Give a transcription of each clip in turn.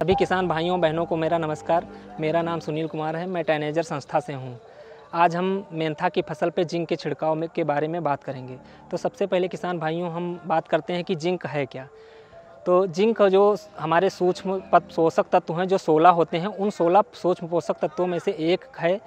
सभी किसान भाइयों बहनों को मेरा नमस्कार। मेरा नाम सुनील कुमार है। मैं टैनेजर संस्था से हूँ। आज हम मेंथा की फसल पे जिंक के छिड़काव के बारे में बात करेंगे। तो सबसे पहले किसान भाइयों हम बात करते हैं कि जिंक है क्या। तो जिंक जो हमारे सूक्ष्म पोषक तत्व हैं जो 16 होते हैं, उन 16 सूक्ष्म पोषक तत्वों में से एक है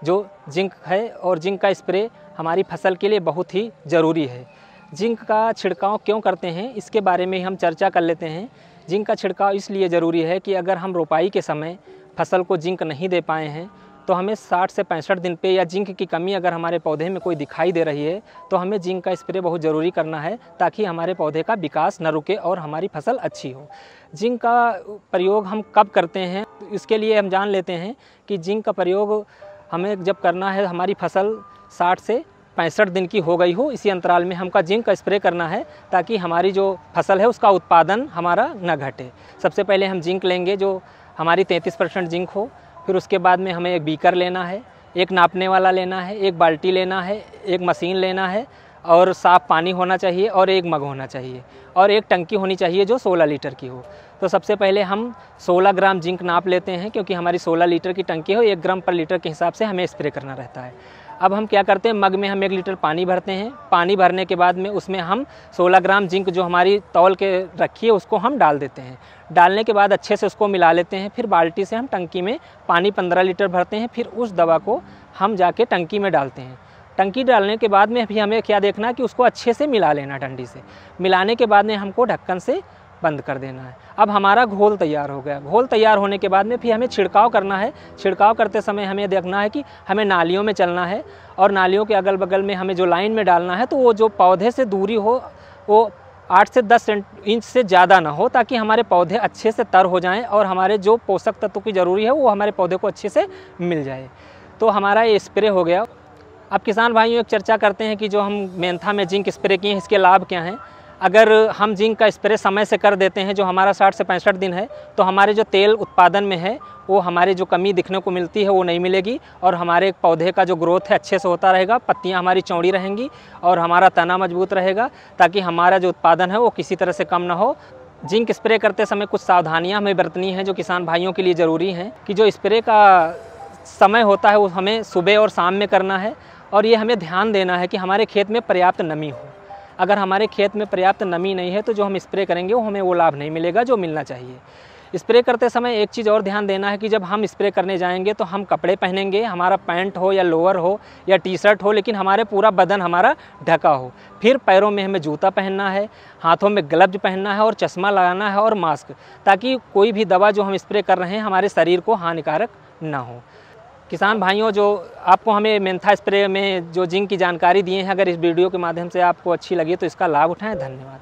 जो जिंक है। और जिंक का स्प्रे हमारी फसल के लिए बहुत ही ज़रूरी है। जिंक का छिड़काव क्यों करते हैं इसके बारे में हम चर्चा कर लेते हैं। जिंक का छिड़काव इसलिए ज़रूरी है कि अगर हम रोपाई के समय फसल को जिंक नहीं दे पाए हैं तो हमें 60 से 65 दिन पे या जिंक की कमी अगर हमारे पौधे में कोई दिखाई दे रही है तो हमें जिंक का स्प्रे बहुत ज़रूरी करना है, ताकि हमारे पौधे का विकास न रुके और हमारी फसल अच्छी हो। जिंक का प्रयोग हम कब करते हैं तो इसके लिए हम जान लेते हैं कि जिंक का प्रयोग हमें जब करना है हमारी फसल 60 से 65 दिन की हो गई हो, इसी अंतराल में हमका जिंक का स्प्रे करना है, ताकि हमारी जो फसल है उसका उत्पादन हमारा न घटे। सबसे पहले हम जिंक लेंगे जो हमारी 33% जिंक हो। फिर उसके बाद में हमें एक बीकर लेना है, एक नापने वाला लेना है, एक बाल्टी लेना है, एक मशीन लेना है और साफ़ पानी होना चाहिए और एक मग होना चाहिए और एक टंकी होनी चाहिए जो 16 लीटर की हो। तो सबसे पहले हम 16 ग्राम जिंक नाप लेते हैं, क्योंकि हमारी 16 लीटर की टंकी हो, 1 ग्राम पर लीटर के हिसाब से हमें स्प्रे करना रहता है। अब हम क्या करते हैं, मग में हम 1 लीटर पानी भरते हैं। पानी भरने के बाद में उसमें हम 16 ग्राम जिंक जो हमारी तौल के रखी है उसको हम डाल देते हैं। डालने के बाद अच्छे से उसको मिला लेते हैं। फिर बाल्टी से हम टंकी में पानी 15 लीटर भरते हैं। फिर उस दवा को हम जाके टंकी में डालते हैं। टंकी डालने के बाद में भी हमें क्या देखना है कि उसको अच्छे से मिला लेना। डंडी से मिलाने के बाद में हमको ढक्कन से बंद कर देना है। अब हमारा घोल तैयार हो गया। घोल तैयार होने के बाद में फिर हमें छिड़काव करना है। छिड़काव करते समय हमें देखना है कि हमें नालियों में चलना है और नालियों के अगल बगल में हमें जो लाइन में डालना है तो वो जो पौधे से दूरी हो वो 8 से 10 इंच से ज़्यादा ना हो, ताकि हमारे पौधे अच्छे से तर हो जाएं और हमारे जो पोषक तत्व की ज़रूरी है वो हमारे पौधे को अच्छे से मिल जाए। तो हमारा ये स्प्रे हो गया। अब किसान भाइयों एक चर्चा करते हैं कि जो हम मेंथा में जिंक स्प्रे किए हैं इसके लाभ क्या हैं। अगर हम जिंक का स्प्रे समय से कर देते हैं, जो हमारा 60 से 65 दिन है, तो हमारे जो तेल उत्पादन में है वो हमारी जो कमी दिखने को मिलती है वो नहीं मिलेगी और हमारे पौधे का जो ग्रोथ है अच्छे से होता रहेगा। पत्तियां हमारी चौड़ी रहेंगी और हमारा तना मजबूत रहेगा, ताकि हमारा जो उत्पादन है वो किसी तरह से कम ना हो। जिंक स्प्रे करते समय कुछ सावधानियाँ हमें बरतनी हैं जो किसान भाइयों के लिए ज़रूरी हैं। कि जो स्प्रे का समय होता है वो हमें सुबह और शाम में करना है और ये हमें ध्यान देना है कि हमारे खेत में पर्याप्त नमी हो। अगर हमारे खेत में पर्याप्त नमी नहीं है तो जो हम स्प्रे करेंगे वो हमें वो लाभ नहीं मिलेगा जो मिलना चाहिए। स्प्रे करते समय एक चीज़ और ध्यान देना है कि जब हम स्प्रे करने जाएंगे तो हम कपड़े पहनेंगे, हमारा पैंट हो या लोअर हो या टी-शर्ट हो, लेकिन हमारे पूरा बदन हमारा ढका हो। फिर पैरों में हमें जूता पहनना है, हाथों में ग्लव्स पहनना है और चश्मा लगाना है और मास्क, ताकि कोई भी दवा जो हम स्प्रे कर रहे हैं हमारे शरीर को हानिकारक ना हो। किसान भाइयों, जो आपको हमें मेंथा स्प्रे में जो जिंक की जानकारी दिए हैं, अगर इस वीडियो के माध्यम से आपको अच्छी लगी तो इसका लाभ उठाएं। धन्यवाद।